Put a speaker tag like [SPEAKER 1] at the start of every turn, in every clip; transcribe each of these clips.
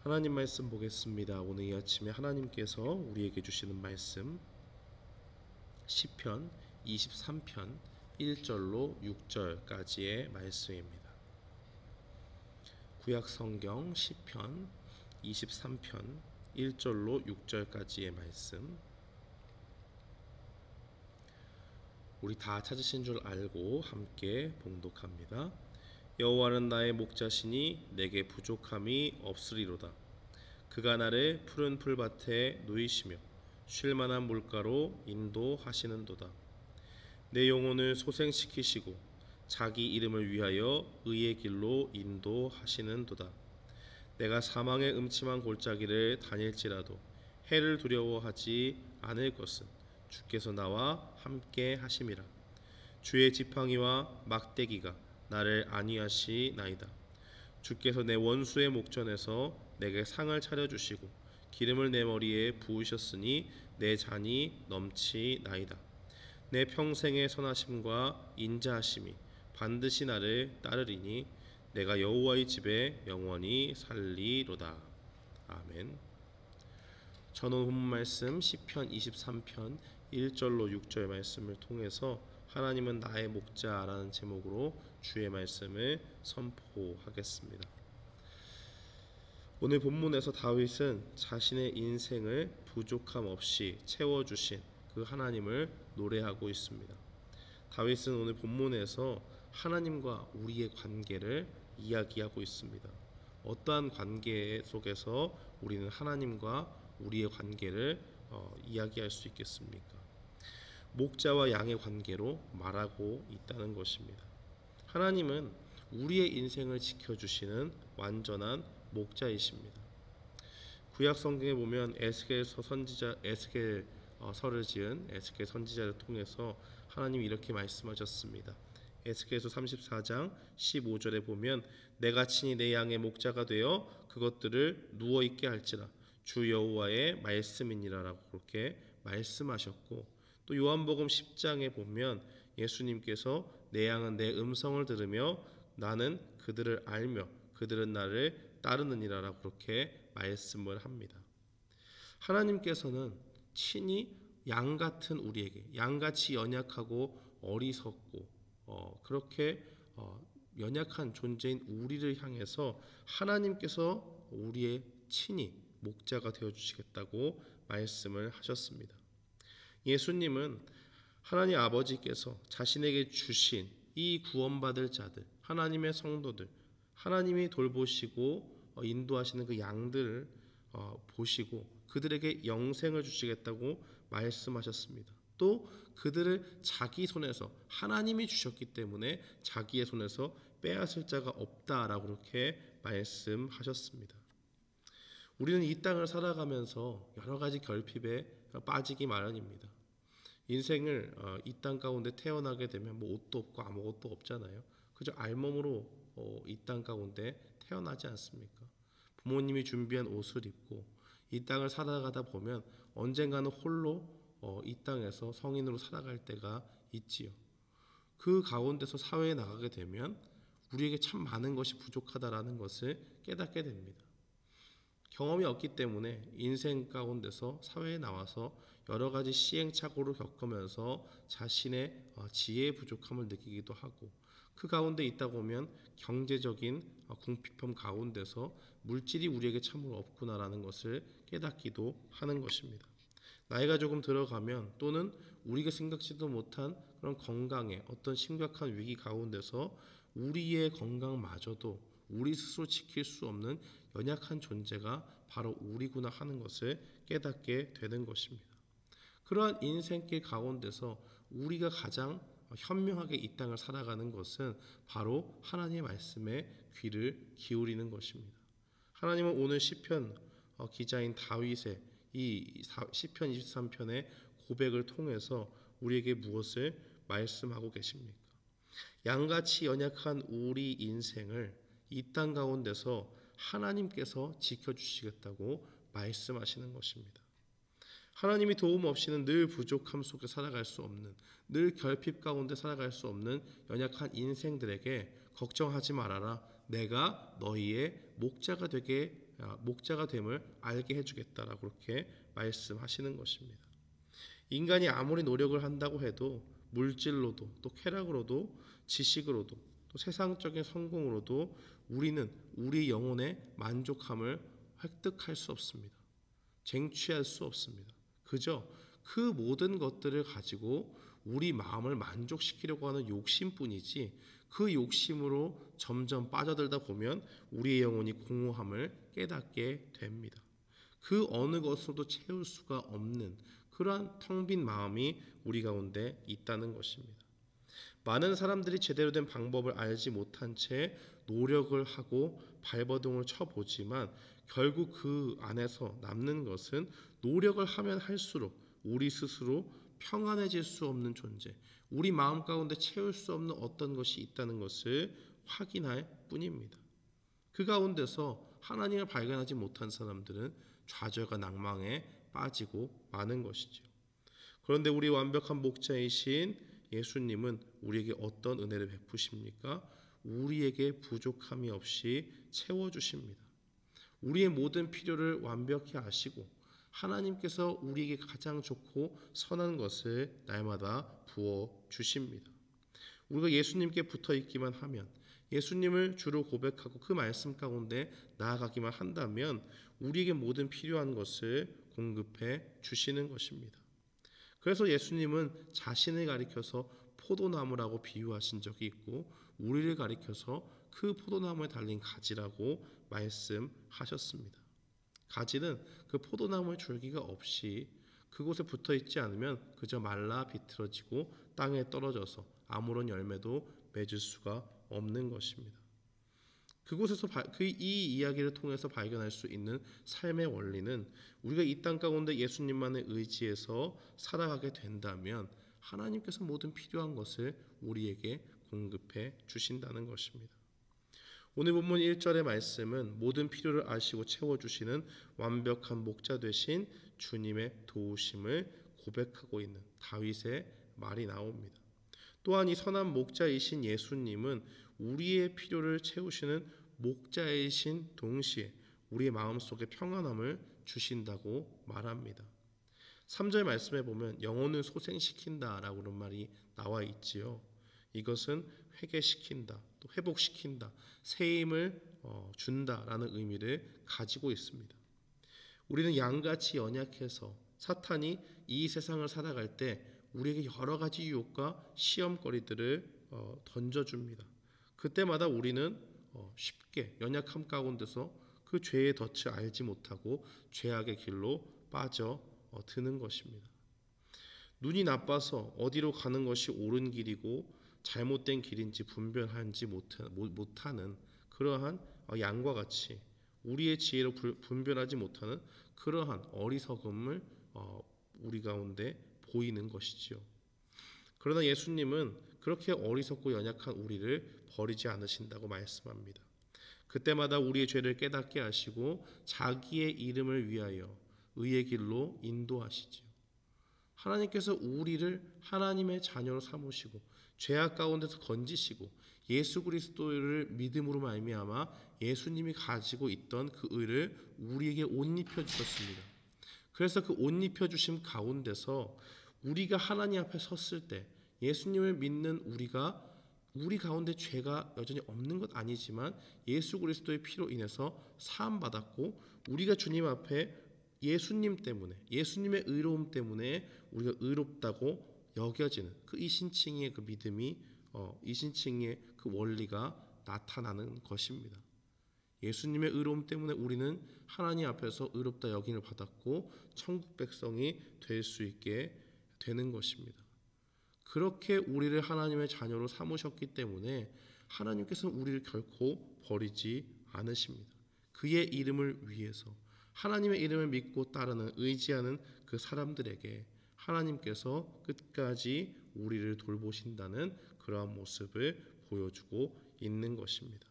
[SPEAKER 1] 하나님 말씀 보겠습니다. 오늘 이 아침에 하나님께서 우리에게 주시는 말씀 시편 23편 1절로 6절까지의 말씀입니다. 구약 성경 시편 23편 1절로 6절까지의 말씀, 우리 다 찾으신 줄 알고 함께 봉독합니다. 여호와는 나의 목자시니 내게 부족함이 없으리로다. 그가 나를 푸른 풀밭에 누이시며 쉴만한 물가로 인도하시는도다. 내 영혼을 소생시키시고 자기 이름을 위하여 의의 길로 인도하시는도다. 내가 사망의 음침한 골짜기를 다닐지라도 해를 두려워하지 않을 것은 주께서 나와 함께 하심이라. 주의 지팡이와 막대기가 나를 안위하시나이다. 주께서 내 원수의 목전에서 내게 상을 차려주시고 기름을 내 머리에 부으셨으니 내 잔이 넘치나이다. 내 평생의 선하심과 인자하심이 반드시 나를 따르리니 내가 여호와의 집에 영원히 살리로다. 아멘. 전원 본문 말씀 시편 23편 1절로 6절 말씀을 통해서 하나님은 나의 목자라는 제목으로 주의 말씀을 선포하겠습니다. 오늘 본문에서 다윗은 자신의 인생을 부족함 없이 채워주신 그 하나님을 노래하고 있습니다. 다윗은 오늘 본문에서 하나님과 우리의 관계를 이야기하고 있습니다. 어떠한 관계 속에서 우리는 하나님과 우리의 관계를 이야기할 수 있겠습니까? 목자와 양의 관계로 말하고 있다는 것입니다. 하나님은 우리의 인생을 지켜주시는 완전한 목자이십니다. 구약 성경에 보면 에스겔서를 지은 에스겔 선지자를 통해서 하나님이 이렇게 말씀하셨습니다. 에스겔서 34장 15절에 보면 내가 친히 내 양의 목자가 되어 그것들을 누워있게 할지라 주 여호와의 말씀이니라라고 그렇게 말씀하셨고, 또 요한복음 10장에 보면 예수님께서 내 양은 내 음성을 들으며 나는 그들을 알며 그들은 나를 따르느니라라고 그렇게 말씀을 합니다. 하나님께서는 친히 양같은 우리에게, 양같이 연약하고 어리석고 그렇게 연약한 존재인 우리를 향해서 하나님께서 우리의 친히 목자가 되어주시겠다고 말씀을 하셨습니다. 예수님은 하나님 아버지께서 자신에게 주신 이 구원받을 자들, 하나님의 성도들, 하나님이 돌보시고 인도하시는 그 양들을 보시고 그들에게 영생을 주시겠다고 말씀하셨습니다. 또 그들을 자기 손에서, 하나님이 주셨기 때문에 자기의 손에서 빼앗을 자가 없다라고 그렇게 말씀하셨습니다. 우리는 이 땅을 살아가면서 여러 가지 결핍에 빠지기 마련입니다. 인생을 이 땅 가운데 태어나게 되면 뭐 옷도 없고 아무것도 없잖아요. 그저 알몸으로 이 땅 가운데 태어나지 않습니까? 부모님이 준비한 옷을 입고 이 땅을 살아가다 보면 언젠가는 홀로 이 땅에서 성인으로 살아갈 때가 있지요. 그 가운데서 사회에 나가게 되면 우리에게 참 많은 것이 부족하다라는 것을 깨닫게 됩니다. 경험이 없기 때문에 인생 가운데서 사회에 나와서 여러 가지 시행착오를 겪으면서 자신의 지혜의 부족함을 느끼기도 하고, 그 가운데 있다 보면 경제적인 궁핍함 가운데서 물질이 우리에게 참으로 없구나라는 것을 깨닫기도 하는 것입니다. 나이가 조금 들어가면 또는 우리가 생각지도 못한 그런 건강의 어떤 심각한 위기 가운데서 우리의 건강마저도 우리 스스로 지킬 수 없는 연약한 존재가 바로 우리구나 하는 것을 깨닫게 되는 것입니다. 그러한 인생길 가운데서 우리가 가장 현명하게 이 땅을 살아가는 것은 바로 하나님의 말씀에 귀를 기울이는 것입니다. 하나님은 오늘 시편 기자인 다윗의 이 시편 23편의 고백을 통해서 우리에게 무엇을 말씀하고 계십니까? 양같이 연약한 우리 인생을 이 땅 가운데서 하나님께서 지켜주시겠다고 말씀하시는 것입니다. 하나님이 도움 없이는 늘 부족함 속에 살아갈 수 없는, 늘 결핍 가운데 살아갈 수 없는 연약한 인생들에게 걱정하지 말아라, 내가 너희의 목자가 되게 목자가 됨을 알게 해주겠다라고 그렇게 말씀하시는 것입니다. 인간이 아무리 노력을 한다고 해도 물질로도 또 쾌락으로도 지식으로도 또 세상적인 성공으로도 우리는 우리 영혼의 만족함을 획득할 수 없습니다. 쟁취할 수 없습니다. 그저 그 모든 것들을 가지고 우리 마음을 만족시키려고 하는 욕심뿐이지 그 욕심으로 점점 빠져들다 보면 우리의 영혼이 공허함을 깨닫게 됩니다. 그 어느 것으로도 채울 수가 없는 그러한 텅 빈 마음이 우리 가운데 있다는 것입니다. 많은 사람들이 제대로 된 방법을 알지 못한 채 노력을 하고 발버둥을 쳐보지만 결국 그 안에서 남는 것은 노력을 하면 할수록 우리 스스로 평안해질 수 없는 존재, 우리 마음 가운데 채울 수 없는 어떤 것이 있다는 것을 확인할 뿐입니다. 그 가운데서 하나님을 발견하지 못한 사람들은 좌절과 낭망에 빠지고 마는 것이죠. 그런데 우리 완벽한 목자이신 예수님은 우리에게 어떤 은혜를 베푸십니까? 우리에게 부족함이 없이 채워주십니다. 우리의 모든 필요를 완벽히 아시고 하나님께서 우리에게 가장 좋고 선한 것을 날마다 부어주십니다. 우리가 예수님께 붙어있기만 하면, 예수님을 주로 고백하고 그 말씀 가운데 나아가기만 한다면 우리에게 모든 필요한 것을 공급해 주시는 것입니다. 그래서 예수님은 자신을 가리켜서 포도나무라고 비유하신 적이 있고 우리를 가리켜서 그 포도나무에 달린 가지라고 말씀하셨습니다. 가지는 그 포도나무의 줄기가 없이 그곳에 붙어 있지 않으면 그저 말라 비틀어지고 땅에 떨어져서 아무런 열매도 맺을 수가 없는 것입니다. 그곳에서 이 이야기를 통해서 발견할 수 있는 삶의 원리는 우리가 이 땅 가운데 예수님만의 의지에서 살아가게 된다면 하나님께서 모든 필요한 것을 우리에게 공급해 주신다는 것입니다. 오늘 본문 1절의 말씀은 모든 필요를 아시고 채워주시는 완벽한 목자 되신 주님의 도우심을 고백하고 있는 다윗의 말이 나옵니다. 또한 이 선한 목자이신 예수님은 우리의 필요를 채우시는 목자이신 동시에 우리의 마음속에 평안함을 주신다고 말합니다. 3절 말씀에 보면 영혼을 소생시킨다 라고 그런 말이 나와 있지요. 이것은 회개시킨다, 또 회복시킨다, 새 힘을 준다라는 의미를 가지고 있습니다. 우리는 양같이 연약해서 사탄이 이 세상을 살아갈 때 우리에게 여러 가지 유혹과 시험거리들을 던져줍니다. 그때마다 우리는 쉽게 연약함 가운데서 그 죄의 덫을 알지 못하고 죄악의 길로 빠져 드는 것입니다. 눈이 나빠서 어디로 가는 것이 옳은 길이고 잘못된 길인지 분별하지 못하는 그러한 양과 같이 우리의 지혜로 분별하지 못하는 그러한 어리석음을 우리 가운데 보이는 것이지요. 그러나 예수님은 그렇게 어리석고 연약한 우리를 버리지 않으신다고 말씀합니다. 그때마다 우리의 죄를 깨닫게 하시고 자기의 이름을 위하여 의의 길로 인도하시지요. 하나님께서 우리를 하나님의 자녀로 삼으시고 죄악 가운데서 건지시고 예수 그리스도를 믿음으로 말미암아 예수님이 가지고 있던 그 의를 우리에게 옷 입혀 주셨습니다. 그래서 그 옷 입혀 주심 가운데서 우리가 하나님 앞에 섰을 때 예수님을 믿는 우리가 우리 가운데 죄가 여전히 없는 것 아니지만 예수 그리스도의 피로 인해서 사함 받았고 우리가 주님 앞에 예수님 때문에 예수님의 의로움 때문에 우리가 의롭다고 여겨지는 그 이신칭의 그 믿음이 이신칭의 그 원리가 나타나는 것입니다. 예수님의 의로움 때문에 우리는 하나님 앞에서 의롭다 여김을 받았고 천국 백성이 될 수 있게 되는 것입니다. 그렇게 우리를 하나님의 자녀로 삼으셨기 때문에 하나님께서는 우리를 결코 버리지 않으십니다. 그의 이름을 위해서 하나님의 이름을 믿고 따르는 의지하는 그 사람들에게 하나님께서 끝까지 우리를 돌보신다는 그러한 모습을 보여주고 있는 것입니다.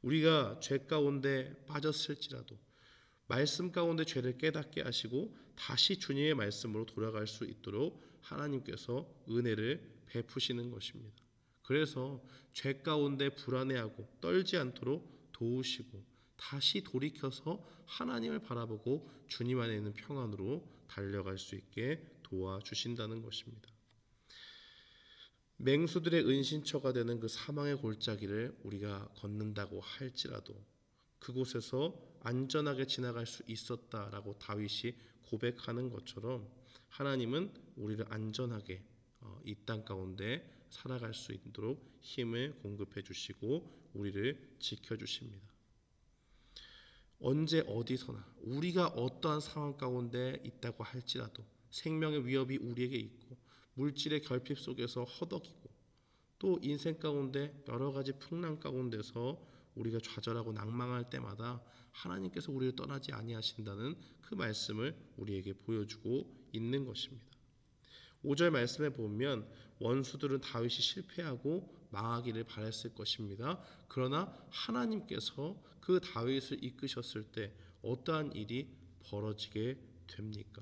[SPEAKER 1] 우리가 죄 가운데 빠졌을지라도 말씀 가운데 죄를 깨닫게 하시고 다시 주님의 말씀으로 돌아갈 수 있도록 하나님께서 은혜를 베푸시는 것입니다. 그래서 죄 가운데 불안해하고 떨지 않도록 도우시고 다시 돌이켜서 하나님을 바라보고 주님 안에 있는 평안으로 달려갈 수 있게 도와주신다는 것입니다. 맹수들의 은신처가 되는 그 사망의 골짜기를 우리가 걷는다고 할지라도 그곳에서 안전하게 지나갈 수 있었다라고 다윗이 고백하는 것처럼 하나님은 우리를 안전하게 이 땅 가운데 살아갈 수 있도록 힘을 공급해 주시고 우리를 지켜주십니다. 언제 어디서나 우리가 어떠한 상황 가운데 있다고 할지라도 생명의 위협이 우리에게 있고 물질의 결핍 속에서 허덕이고 또 인생 가운데 여러 가지 풍랑 가운데서 우리가 좌절하고 낭망할 때마다 하나님께서 우리를 떠나지 아니하신다는 그 말씀을 우리에게 보여주고 있는 것입니다. 5절 말씀에 보면 원수들은 다윗이 실패하고 망하기를 바랬을 것입니다. 그러나 하나님께서 그 다윗을 이끄셨을 때 어떠한 일이 벌어지게 됩니까?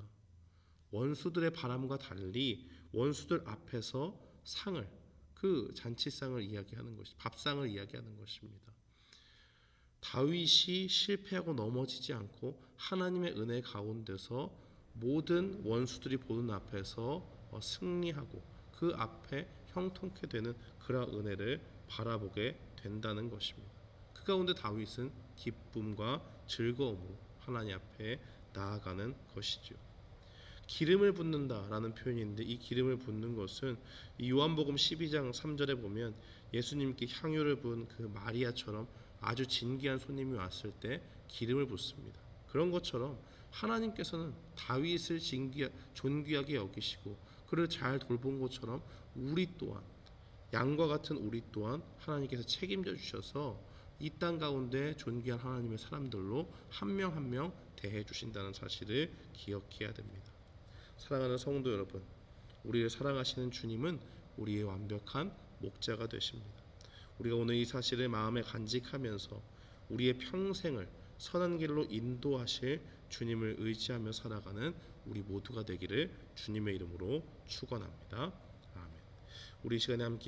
[SPEAKER 1] 원수들의 바람과 달리 원수들 앞에서 상을, 그 잔치상을 이야기하는 것이, 밥상을 이야기하는 것입니다. 다윗이 실패하고 넘어지지 않고 하나님의 은혜 가운데서 모든 원수들이 보는 앞에서 승리하고 그 앞에 형통케 되는 그러한 은혜를 바라보게 된다는 것입니다. 그 가운데 다윗은 기쁨과 즐거움으로 하나님 앞에 나아가는 것이죠. 기름을 붓는다라는 표현인데 이 기름을 붓는 것은 이 요한복음 12장 3절에 보면 예수님께 향유를 부은 그 마리아처럼 아주 진귀한 손님이 왔을 때 기름을 붓습니다. 그런 것처럼 하나님께서는 다윗을 존귀하게 여기시고 그를 잘 돌본 것처럼 우리 또한 양과 같은 우리 또한 하나님께서 책임져 주셔서 이 땅 가운데 존귀한 하나님의 사람들로 한 명 한 명 대해 주신다는 사실을 기억해야 됩니다. 사랑하는 성도 여러분, 우리를 사랑하시는 주님은 우리의 완벽한 목자가 되십니다. 우리가 오늘 이 사실을 마음에 간직하면서 우리의 평생을 선한 길로 인도하실 주님을 의지하며 살아가는 우리 모두가 되기를 주님의 이름으로 축원합니다. 아멘. 우리 시간에 함께